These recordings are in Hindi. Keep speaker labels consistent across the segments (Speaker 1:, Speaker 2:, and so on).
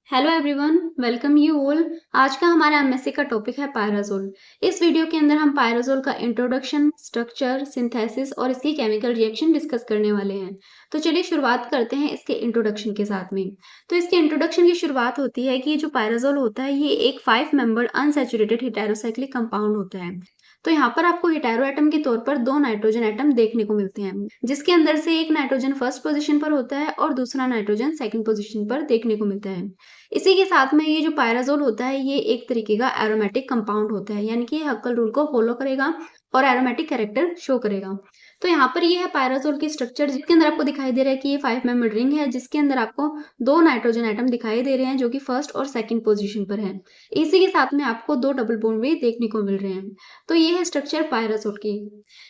Speaker 1: Hello everyone, welcome you all. आज का हमारा एमएससी का टॉपिक है पायराजोल। इस वीडियो के अंदर हम पायराजोल का इंट्रोडक्शन, स्ट्रक्चर, सिंथेसिस और इसकी केमिकल रिएक्शन डिस्कस करने वाले हैं। तो चलिए शुरुआत करते हैं इसके इंट्रोडक्शन के साथ में। तो इसके इंट्रोडक्शन की शुरुआत होती है कि ये जो पायराजोल होता है ये एक 5 मेंबर्ड अनसैचुरेटेड हेटेरोसाइक्लिक कंपाउंड होता है। तो यहाँ पर आपको हेटेरो एटम के तौर पर 2 नाइट्रोजन एटम देखने को मिलते हैं, जिसके अंदर से एक नाइट्रोजन फर्स्ट पोजीशन पर होता है और दूसरा नाइट्रोजन सेकंड पोजीशन पर देखने को मिलता है। इसी के साथ में ये जो पायराजोल होता है ये एक तरीके का एरोमेटिक कंपाउंड होता है, यानी कि ये हक्कल रूल को फॉलो करेगा और एरोमेटिक कैरेक्टर शो करेगा। तो यहाँ पर ये है पायराजोल की स्ट्रक्चर, जिसके अंदर आपको दिखाई दे रहा है कि ये 5 मेंबर्ड रिंग है, जिसके अंदर आपको 2 नाइट्रोजन एटम दिखाई दे रहे हैं जो कि फर्स्ट और सेकंड पोजीशन पर है। इसी के साथ में आपको 2 डबल बॉन्ड भी देखने को मिल रहे हैं। तो ये है स्ट्रक्चर पायराजोल की।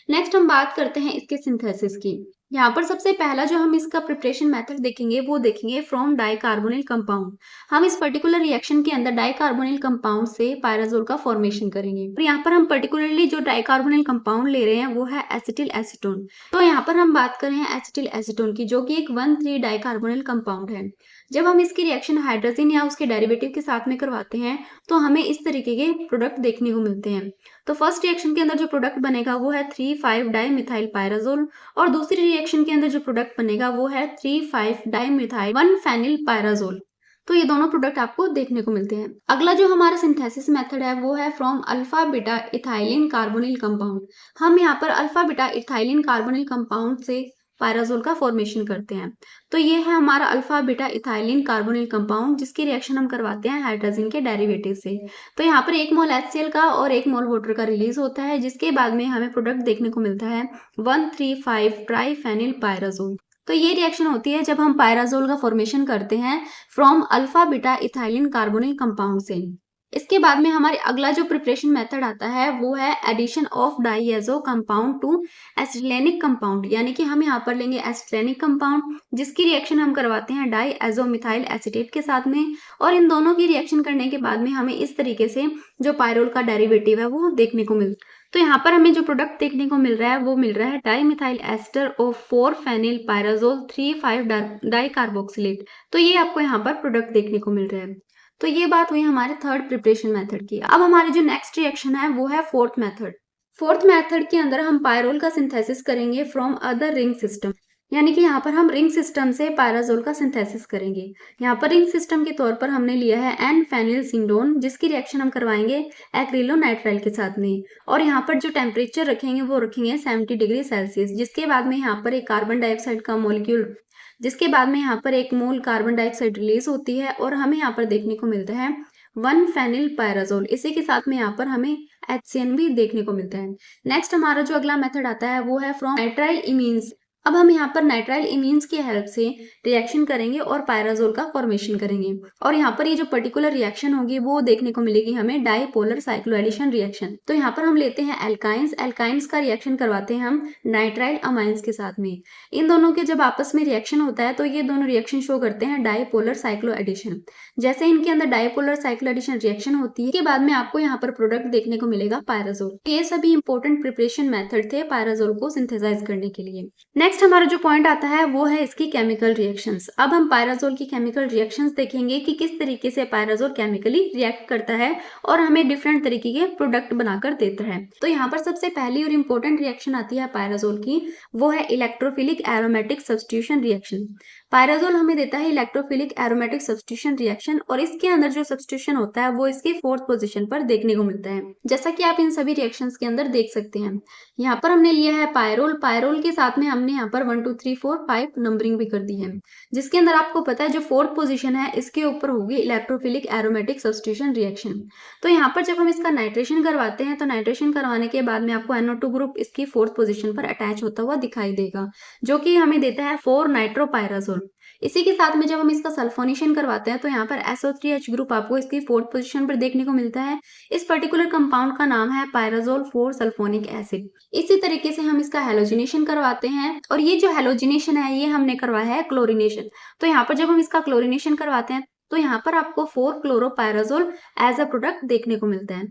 Speaker 1: नेक्स्ट हम बात करते हैं इसके सिंथेसिस की। यहाँ पर सबसे पहला जो हम इसका प्रिपरेशन मेथड देखेंगे वो देखेंगे फ्रॉम डाइकार्बोनिल कंपाउंड। हम इस पर्टिकुलर रिएक्शन के अंदर डाइकार्बोनिल कंपाउंड से पायराजोल का फॉर्मेशन करेंगे। और यहाँ पर हम पर्टिकुलरली जो डाइकार्बोनिल कंपाउंड ले रहे हैं वो है एसिटिल एसीटोन। तो यहाँ पर हम बात कर रहे हैं एसिटिल एसीटोन की, जो कि एक 1,3 डाइकार्बोनिल कंपाउंड है। जब हम इसकी रिएक्शन हाइड्रोजन या उसके डेरिवेटिव के साथ में करवाते हैं तो हमें इस तरीके के प्रोडक्ट देखने को मिलते हैं। तो फर्स्ट रिएक्शन के अंदर जो प्रोडक्ट बनेगा वो है 3,5 डाइमिथाइल पायराजोल और दूसरी रिएक्शन के अंदर जो प्रोडक्ट बनेगा वो है 3,5 डाइमिथाइल 1 फेनिल पायराजोल। तो ये दोनों प्रोडक्ट आपको देखने को मिलते हैं। अगला जो हमारा सिंथेसिस मेथड है वो है from alpha beta ethylene carbonyl compound. हम यहाँ पर alpha beta ethylene carbonyl compound से पायराजोल का फॉर्मेशन करते हैं। तो ये है हमारा alpha beta ethylene carbonyl compound, जिसकी रिएक्शन हम करवाते हैं हाइड्रोजन के डेरिवेटिव से। तो यहाँ पर 1 मोल HCl का और 1 मोल वाटर का रिलीज होता है, जिसके बाद में हमें प्रोडक्ट देखने को मिलता है 1,3,5 ट्राइफेनिल पायराजोल। तो ये रिएक्शन होती है जब हम पायराजोल का फॉर्मेशन करते हैं from alpha beta ethylene carbonyl compound से। इसके बाद में हमारे अगला जो प्रिपरेशन मेथड आता है वो है addition of diazo compound to acetylenic compound, यानी कि हम यहाँ पर लेंगे एसिटिलेनिक कंपाउंड, जिसकी रिएक्शन हम करवाते हैं डाइएजोमिथाइल एसीटेट के साथ में। और इन दोनों की रिएक्शन करने के बाद में हमें इस तरीके से जो पायरोल का डेरिवेटिव है वो देखने को मिलता है। तो यहाँ पर हमें जो प्रोडक्ट देखने को मिल रहा है वो मिल रहा है dimethyl ester of 4 phenyl pyrazole 3,5 dicarboxylate. तो ये आपको यहाँ पर प्रोडक्ट देखने को मिल रहा है। तो ये बात हुई हमारे थर्ड प्रिपरेशन मेथड की। अब हमारी जो नेक्स्ट रिएक्शन है वो है फोर्थ मेथड। फोर्थ मेथड के अंदर हम पायरोल का सिंथेसिस करेंगे फ्रॉम अदर रिंग सिस्टम, यानी कि यहाँ पर हम रिंग सिस्टम से पायराजोल का सिंथेसिस करेंगे। यहाँ पर रिंग सिस्टम के तौर पर हमने लिया है एन फेनिल सिंडोन, जिसकी रिएक्शन हम करवाएंगे एक्रिलोनाइट्राइल के साथ में। और यहाँ पर जो टेम्परेचर रखेंगे वो रखेंगे 70 डिग्री सेल्सियस। जिसके बाद में यहाँ पर एक कार्बन डाइऑक्साइड का मॉलिक्यूल, जिसके बाद में यहाँ पर 1 मोल कार्बन डाइऑक्साइड रिलीज होती है और हमें यहाँ पर देखने को मिलता है 1 फेनिल पायराजोल। इसी के साथ में यहाँ पर हमें HCN भी देखने को मिलता है। नेक्स्ट हमारा जो अगला मेथड आता है वो है फ्रॉम नाइट्राइल इमीन्स। अब हम यहाँ पर नाइट्राइल इमीन्स की हेल्प से रिएक्शन करेंगे और पायराजोल का फॉर्मेशन करेंगे। और यहाँ पर ये जो पर्टिकुलर रिएक्शन होगी वो देखने को मिलेगी हमें डाइपोलर साइक्लोएडिशन रिएक्शन। तो यहाँ पर हम लेते हैं एल्काइंस। एल्काइंस का रिएक्शन करवाते हैं हम नाइट्राइल अमाइंस के साथ में। इन दोनों के जब आपस में रिएक्शन होता है तो ये दोनों रिएक्शन शो करते हैं डाइपोलर साइक्लोएडिशन। जैसे इनके अंदर डाइपोलर साइक्लोएडिशन रिएक्शन होती है, के बाद में आपको यहाँ पर प्रोडक्ट देखने को मिलेगा पायराजोल। ये सभी इंपॉर्टेंट प्रिपरेशन मेथड थे पायराजोल को सिंथेसाइज करने के लिए। नेक्स्ट हमारा जो पॉइंट आता है वो है इसकी केमिकल रिएक्शंस। अब हम पायराजोल की केमिकल रिएक्शंस देखेंगे कि किस तरीके से पायराजोल केमिकली रिएक्ट करता है और हमें डिफरेंट तरीके के प्रोडक्ट बनाकर देता है। तो यहाँ पर सबसे पहली और इंपॉर्टेंट रिएक्शन आती है पायराजोल की, वो है electrophilic aromatic substitution reaction. Pyrazole हमें देता है इलेक्ट्रोफिलिक एरोमेटिक सब्स्टिट्यूशन रिएक्शन और इसके अंदर जो सब्स्टिट्यूशन होता है वो इसकी 4th पोजीशन पर देखने को मिलता है, जैसा कि आप इन सभी रिएक्शंस के अंदर देख सकते हैं। यहाँ पर हमने लिया है पायरोल। पायरोल के साथ में हमने यहाँ पर 1 2 3 4 5 नंबरिंग भी कर दी है, जिसके अंदर आपको पता है जो 4th पोजीशन है इसके ऊपर होगी इलेक्ट्रोफिलिक एरोमेटिक सब्स्टिट्यूशन रिएक्शन। तो यहाँ पर जब हम इसका नाइट्रेशन करवाते हैं तो नाइट्रेशन करवाने के बाद में आपको NO2 ग्रुप इसकी 4th पोजीशन पर अटैच होता हुआ दिखाई देगा, जो कि हमें देता है 4 नाइट्रोपायराजोल। इसी के साथ में जब हम इसका सल्फोनेशन करवाते हैं तो यहाँ पर SO3H ग्रुप आपको इसकी 4th पोजीशन पर देखने को मिलता है। इस पर्टिकुलर कंपाउंड का नाम है पायराजोल 4 सल्फोनिक एसिड। इसी तरीके से हम इसका हेलोजिनेशन करवाते हैं और ये जो हेलोजिनेशन है ये हमने करवाया है क्लोरिनेशन। तो यहाँ पर जब हम इसका क्लोरिनेशन करवाते हैं तो यहाँ पर आपको 4 क्लोरोपायराजोल एज अ प्रोडक्ट देखने को मिलता है।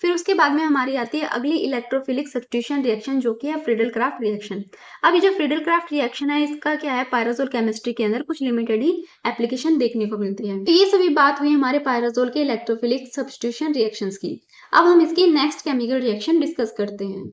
Speaker 1: फिर उसके बाद में हमारी आती है अगली इलेक्ट्रोफिलिक सब्स्टिट्यूशन रिएक्शन, जो कि है फ्रीडल क्राफ्ट रिएक्शन। अब ये जो फ्रीडल क्राफ्ट रिएक्शन है, इसका क्या है, पायराजोल केमिस्ट्री के अंदर कुछ लिमिटेड ही एप्लीकेशन देखने को मिलती है। तो ये सभी बात हुई हमारे पायराजोल के इलेक्ट्रोफिलिक सब्स्टिट्यूशन रिएक्शंस की। अब हम इसकी नेक्स्ट केमिकल रिएक्शन डिस्कस करते हैं।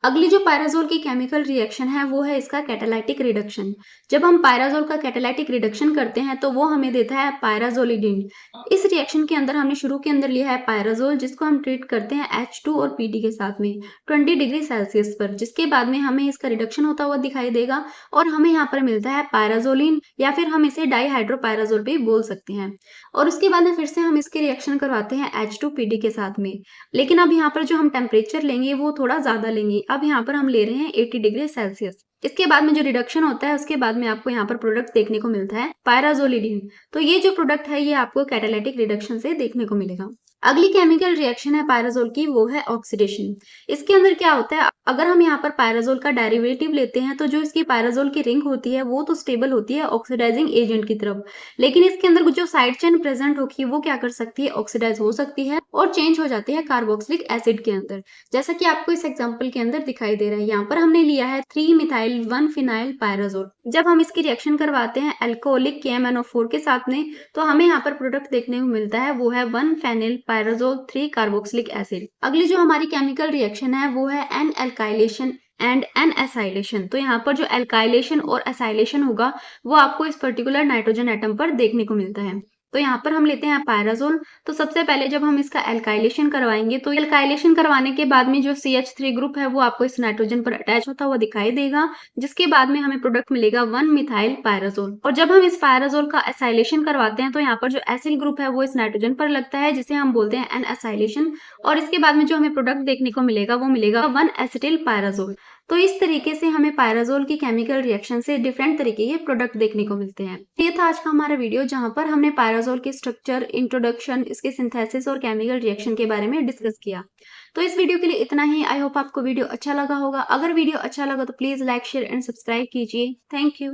Speaker 1: अगली जो पायराजोल की केमिकल रिएक्शन है वो है इसका कैटालाइटिक रिडक्शन। जब हम पायराजोल का कैटालाइटिक रिडक्शन करते हैं तो वो हमें देता है पायराजोलिडीन। इस रिएक्शन के अंदर हमने शुरू के अंदर लिया है पायराजोल, जिसको हम ट्रीट करते हैं H2 और PD के साथ में 20 डिग्री सेल्सियस पर, जिसके बाद में हमें इसका रिडक्शन होता हुआ दिखाई देगा और हमें यहाँ पर मिलता है पायराजोलिन, या फिर हम इसे डाईहाइड्रोपायराजोल भी बोल सकते हैं। और उसके बाद में फिर से हम इसके रिएक्शन करवाते हैं H2PD के साथ में, लेकिन अब यहाँ पर जो हम टेम्परेचर लेंगे वो थोड़ा ज़्यादा लेंगे। अब यहाँ पर हम ले रहे हैं 80 डिग्री सेल्सियस। इसके बाद में जो रिडक्शन होता है उसके बाद में आपको यहाँ पर प्रोडक्ट देखने को मिलता है पायराजोलिडीन। तो ये जो प्रोडक्ट है ये आपको कैटालाइटिक रिडक्शन से देखने को मिलेगा। अगली केमिकल रिएक्शन है पायराजोल की, वो है ऑक्सीडेशन। इसके अंदर क्या होता है, अगर हम यहाँ पर पायराजोल का डेरिवेटिव लेते हैं तो जो इसकी पायराजोल की रिंग होती है वो तो स्टेबल होती है ऑक्सीडाइजिंग एजेंट की तरफ, लेकिन इसके अंदर जो साइड चेन प्रेजेंट होगी वो क्या कर सकती है, ऑक्सीडाइज हो सकती है और चेंज हो जाती है कार्बोक्सिलिक एसिड के अंदर, जैसा कि आपको इस एग्जाम्पल के अंदर दिखाई दे रहा है। यहाँ पर हमने लिया है 3-मिथाइल 1-फिनाइल पायराजोल। जब हम इसकी रिएक्शन करवाते हैं अल्कोहलिक KMnO4 के साथ में तो हमें यहाँ पर प्रोडक्ट देखने को मिलता है वो है 1-फेनिल पायराजोल 3 कार्बोक्सिलिक एसिड। अगली जो हमारी केमिकल रिएक्शन है वो है N alkylation and N acylation. तो यहाँ पर जो एल्काइलेशन और एसाइलेशन होगा वो आपको इस पर्टिकुलर नाइट्रोजन एटम पर देखने को मिलता है। तो यहाँ पर हम लेते हैं पायराजोल। तो सबसे पहले जब हम इसका एल्काइलेशन करवाएंगे तो एल्काइलेशन करवाने के बाद में जो CH3 ग्रुप है वो आपको इस नाइट्रोजन पर अटैच होता हुआ दिखाई देगा, जिसके बाद में हमें प्रोडक्ट मिलेगा 1-मिथाइल पायराजोल। और जब हम इस पायराजोल का एसाइलेशन करवाते हैं तो यहाँ पर जो एसिल ग्रुप है वो इस नाइट्रोजन पर लगता है, जिसे हम बोलते हैं एन एसाइलेशन। और इसके बाद में जो हमें प्रोडक्ट देखने को मिलेगा वो मिलेगा 1-एसिटिल पायराजोल। तो इस तरीके से हमें पायराजोल की केमिकल रिएक्शन से डिफरेंट तरीके के प्रोडक्ट देखने को मिलते हैं। ये था आज का हमारा वीडियो, जहां पर हमने पायराजोल के स्ट्रक्चर, इंट्रोडक्शन, इसके सिंथेसिस और केमिकल रिएक्शन के बारे में डिस्कस किया। तो इस वीडियो के लिए इतना ही। आई होप आपको वीडियो अच्छा लगा होगा। अगर वीडियो अच्छा लगा तो please like, share and subscribe कीजिए। Thank you.